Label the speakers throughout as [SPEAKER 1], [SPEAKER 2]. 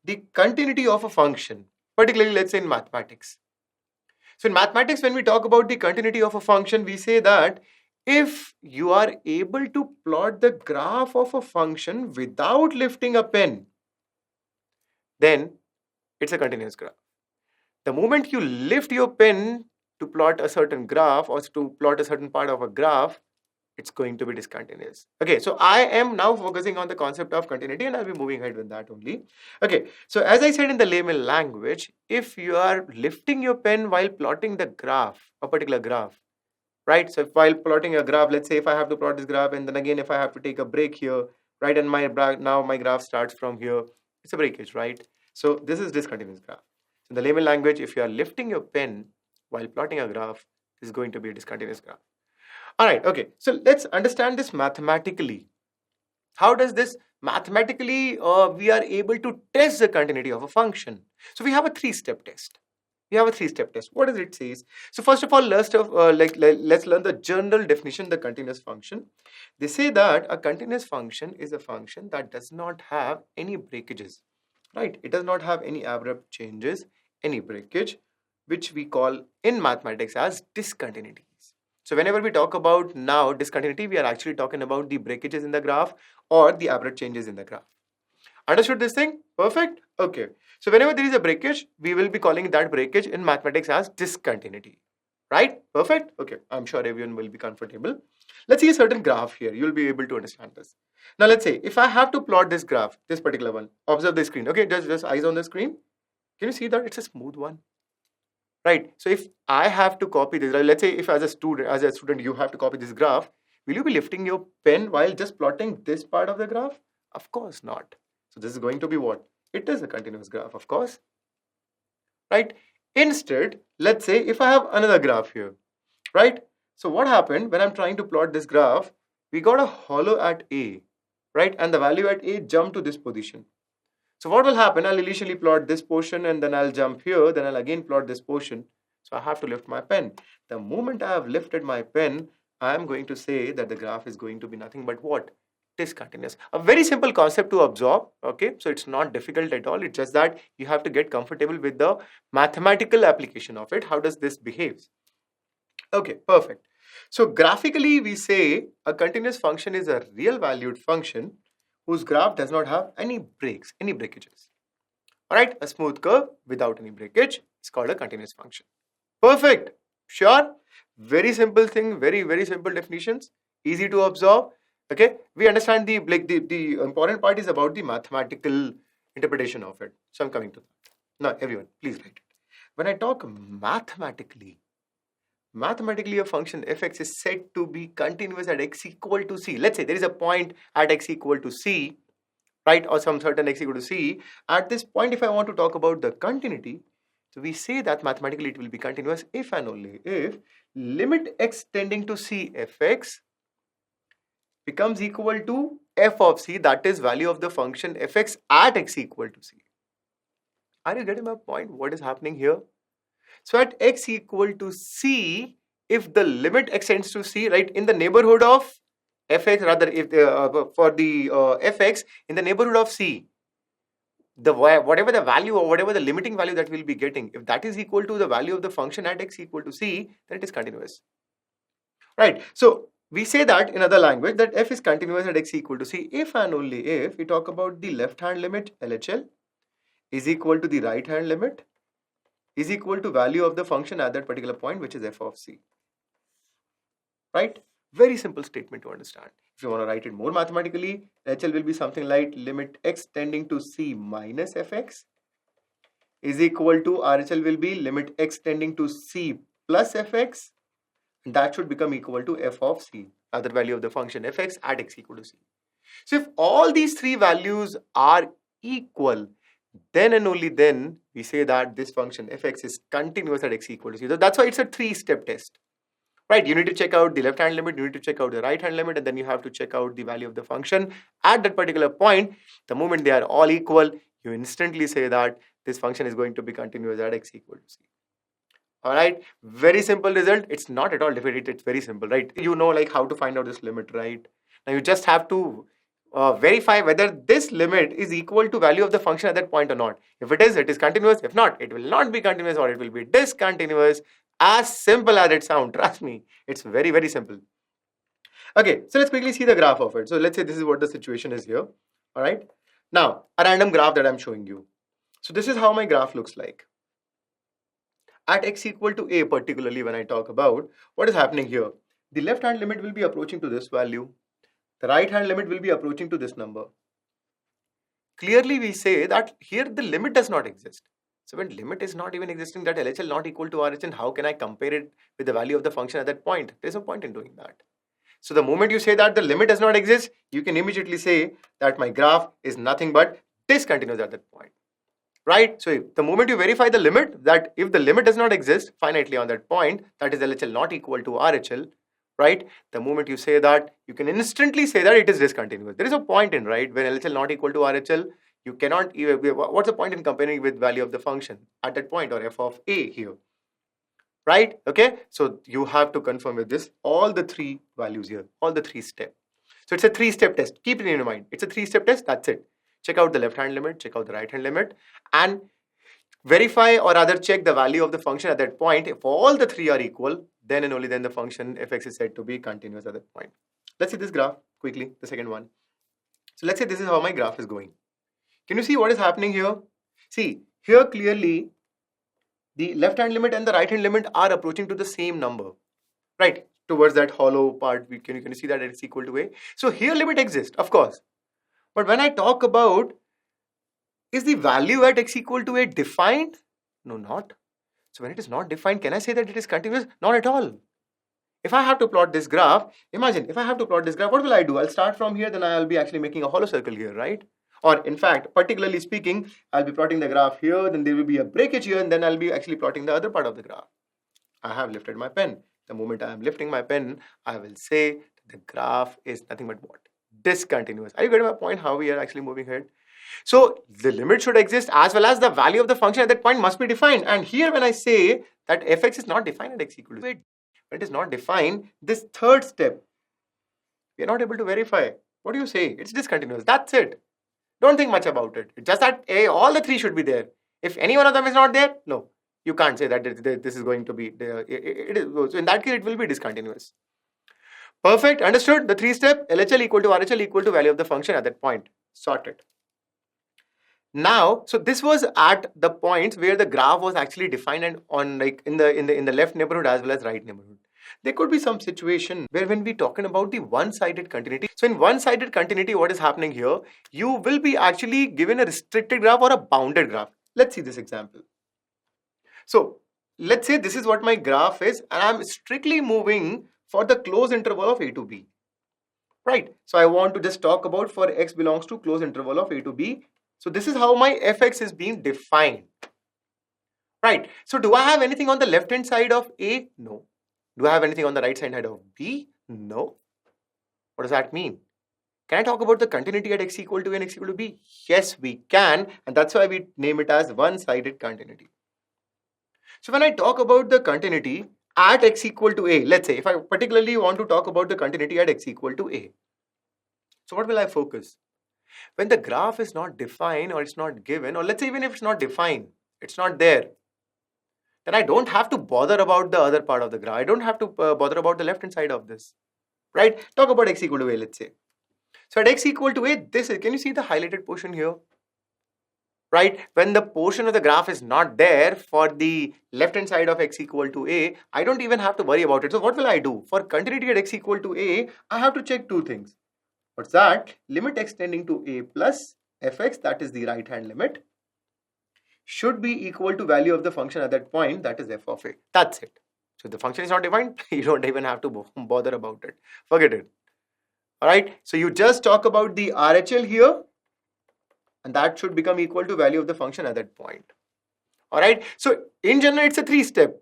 [SPEAKER 1] the continuity of a function, particularly let's say in mathematics. So in mathematics, when we talk about the continuity of a function, we say that if you are able to plot the graph of a function without lifting a pen, then it's a continuous graph. The moment you lift your pen to plot a certain graph or to plot a certain part of a graph, it's going to be discontinuous. Okay, so I am now focusing on the concept of continuity and I'll be moving ahead with that only. Okay, so as I said in the layman language, if you are lifting your pen while plotting the graph, a particular graph, right? So if while plotting a graph, let's say if I have to plot this graph and then again if I have to take a break here, right? And now my graph starts from here, it's a breakage, right? So this is discontinuous graph. In the layman language, if you are lifting your pen while plotting a graph, this is going to be a discontinuous graph. All right, okay. So let's understand this mathematically. How does this mathematically we are able to test the continuity of a function? So we have a three-step test. What does it say? So first of all, let's learn the general definition of the continuous function. They say that a continuous function is a function that does not have any breakages, right? It does not have any abrupt changes, any breakage, which we call in mathematics as discontinuities. So whenever we talk about now discontinuity, we are actually talking about the breakages in the graph or the abrupt changes in the graph. Understood this thing? Perfect? Okay. So whenever there is a breakage, we will be calling that breakage in mathematics as discontinuity. Right? Perfect? Okay. I'm sure everyone will be comfortable. Let's see a certain graph here. You'll be able to understand this. Now let's say if I have to plot this graph, this particular one, observe the screen. Okay, just eyes on the screen. Can you see that it's a smooth one? Right. So if I have to copy this, let's say if as a student you have to copy this graph, will you be lifting your pen while just plotting this part of the graph? Of course not. So this is going to be what? It is a continuous graph, of course. Right? Instead, let's say if I have another graph here, right? So what happened when I'm trying to plot this graph, we got a hollow at A, right? And the value at A jumped to this position. So what will happen? I'll initially plot this portion and then I'll jump here, then I'll again plot this portion. So I have to lift my pen. The moment I have lifted my pen, I am going to say that the graph is going to be nothing but what? Discontinuous. A very simple concept to absorb, okay? So it's not difficult at all. It's just that you have to get comfortable with the mathematical application of it. How does this behave? Okay, perfect. So graphically, we say a continuous function is a real valued function whose graph does not have any breaks, any breakages. All right, a smooth curve without any breakage is called a continuous function. Perfect. Sure. Very simple thing, very simple definitions, easy to absorb. Okay, we understand the important part is about the mathematical interpretation of it. So I'm coming to that. Now, everyone, please write it. When I talk mathematically, a function fx is said to be continuous at x equal to c. Let's say there is a point at x equal to c, right? Or some certain x equal to c. At this point, if I want to talk about the continuity, so we say that mathematically it will be continuous if and only if limit x tending to c fx becomes equal to f of c, that is value of the function fx at x equal to c. Are you getting my point? What is happening here? So at x equal to c, if the limit x tends to c, right, in the neighborhood of fx, rather if for the fx in the neighborhood of c, the whatever the value or whatever the limiting value that we'll be getting, if that is equal to the value of the function at x equal to c, then it is continuous. Right. So we say that in other language that f is continuous at x equal to c if and only if we talk about the left hand limit LHL is equal to the right hand limit is equal to value of the function at that particular point, which is f of c. Right? Very simple statement to understand. If you want to write it more mathematically, LHL will be something like limit x tending to c minus fx is equal to RHL will be limit x tending to c plus fx. That should become equal to f of c, other value of the function fx at x equal to c. So if all these three values are equal, then and only then we say that this function fx is continuous at x equal to c. So that's why it's a three-step test. Right? You need to check out the left hand limit, you need to check out the right hand limit, and then you have to check out the value of the function at that particular point. The moment they are all equal, you instantly say that this function is going to be continuous at x equal to c. All right, very simple result. It's not at all difficult. It's very simple, right? You know like how to find out this limit, right? Now you just have to verify whether this limit is equal to value of the function at that point or not. If it is continuous. If not, it will not be continuous or it will be discontinuous. As simple as it sounds. Trust me, it's very, very simple. Okay, so let's quickly see the graph of it. So let's say this is what the situation is here. All right. Now, a random graph that I'm showing you. So this is how my graph looks like. At x equal to a, particularly when I talk about what is happening here, the left hand limit will be approaching to this value. The right hand limit will be approaching to this number. Clearly, we say that here the limit does not exist. So when limit is not even existing, that LHL not equal to RHL, how can I compare it with the value of the function at that point? There's no point in doing that. So the moment you say that the limit does not exist, you can immediately say that my graph is nothing but discontinuous at that point. Right? So the moment you verify the limit, that if the limit does not exist finitely on that point, that is LHL not equal to RHL, right? The moment you say that, you can instantly say that it is discontinuous. There is a point in, right? When LHL not equal to RHL, you cannot, what's the point in comparing with value of the function at that point, or f of a here, right? Okay, so you have to confirm with this, all the three values here, all the three steps. So it's a three-step test. Keep it in your mind. It's a three-step test. That's it. Check out the left-hand limit, check out the right-hand limit, and verify or rather check the value of the function at that point. If all the three are equal, then and only then the function fx is said to be continuous at that point. Let's see this graph quickly, the second one. So let's say this is how my graph is going. Can you see what is happening here? See, here clearly the left-hand limit and the right-hand limit are approaching to the same number, right? Towards that hollow part, can you see that it's equal to a? So here limit exists, of course. But when I talk about, is the value at x equal to a defined? No, not. So when it is not defined, can I say that it is continuous? Not at all. If I have to plot this graph, imagine if I have to plot this graph, what will I do? I'll start from here, then I'll be actually making a hollow circle here, right? Or in fact, particularly speaking, I'll be plotting the graph here, then there will be a breakage here, and then I'll be actually plotting the other part of the graph. I have lifted my pen. The moment I am lifting my pen, I will say that the graph is nothing but what? Discontinuous. Are you getting my point how we are actually moving ahead? So the limit should exist as well as the value of the function at that point must be defined. And here when I say that fx is not defined at x equal to, when it is not defined, this third step, we are not able to verify. What do you say? It's discontinuous. That's it. Don't think much about it. It's just that all the three should be there. If any one of them is not there, no, you can't say that this is going to be there. So in that case, it will be discontinuous. Perfect. Understood? The three step, LHL equal to RHL equal to value of the function at that point. Sorted. Now, so this was at the points where the graph was actually defined and on like in the left neighborhood as well as right neighborhood. There could be some situation where when we're talking about the one-sided continuity. So in one-sided continuity, what is happening here? You will be actually given a restricted graph or a bounded graph. Let's see this example. So let's say this is what my graph is and I'm strictly moving for the closed interval of a to b. Right. So I want to just talk about for x belongs to closed interval of a to b. So this is how my fx is being defined. Right. So do I have anything on the left hand side of a? No. Do I have anything on the right hand side of b? No. What does that mean? Can I talk about the continuity at x equal to a and x equal to b? Yes, we can. And that's why we name it as one-sided continuity. So when I talk about the continuity at x equal to a, let's say if I particularly want to talk about the continuity at x equal to a. So what will I focus? When the graph is not defined or it's not given, or let's say even if it's not defined, it's not there, then I don't have to bother about the other part of the graph. I don't have to bother about the left hand side of this, right? Talk about x equal to a, let's say. So at x equal to a, this is, can you see the highlighted portion here? Right? When the portion of the graph is not there for the left hand side of x equal to a, I don't even have to worry about it. So what will I do? For continuity at x equal to a, I have to check two things. What's that? Limit extending to a plus fx, that is the right hand limit, should be equal to value of the function at that point, that is f of a. That's it. So if the function is not defined, you don't even have to bother about it. Forget it. Alright, so you just talk about the RHL here and that should become equal to value of the function at that point. Alright, so in general it's a three-step.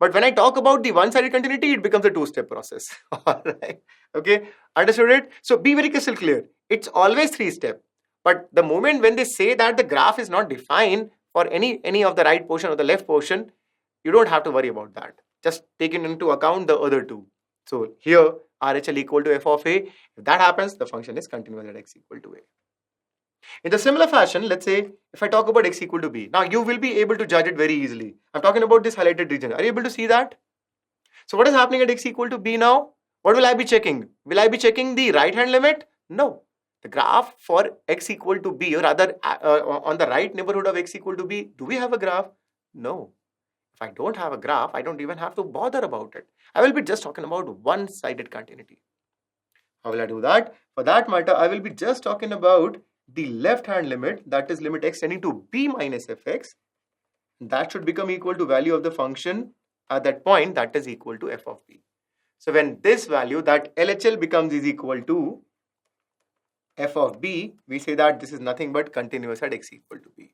[SPEAKER 1] But when I talk about the one-sided continuity, it becomes a two-step process. Alright, okay, understood it? So be very crystal clear. It's always three-step. But the moment when they say that the graph is not defined for any of the right portion or the left portion, you don't have to worry about that. Just taking into account the other two. So here RHL equal to f of a. If that happens, the function is continuous at x equal to a. In the similar fashion, let's say if I talk about x equal to b, now you will be able to judge it very easily. I'm talking about this highlighted region. Are you able to see that? So what is happening at x equal to b now? What will I be checking? Will I be checking the right hand limit? No. The graph for x equal to b, or rather on the right neighborhood of x equal to b, do we have a graph? No. If I don't have a graph, I don't even have to bother about it. I will be just talking about one-sided continuity. How will I do that? For that matter, I will be just talking about the left-hand limit, that is limit x tending to b minus fx. That should become equal to value of the function at that point, that is equal to f of b. So when this value, that LHL becomes is equal to f of b, we say that this is nothing but continuous at x equal to b.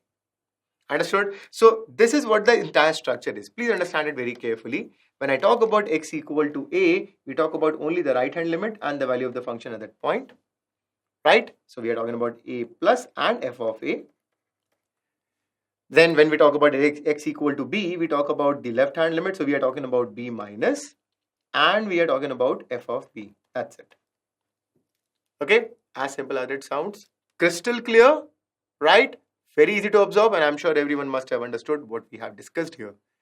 [SPEAKER 1] Understood? So this is what the entire structure is. Please understand it very carefully. When I talk about x equal to a, we talk about only the right hand limit and the value of the function at that point. Right? So we are talking about a plus and f of a. Then when we talk about x equal to b, we talk about the left hand limit. So we are talking about b minus and we are talking about f of b. That's it. Okay? As simple as it sounds. Crystal clear? Right? Very easy to observe, and I'm sure everyone must have understood what we have discussed here.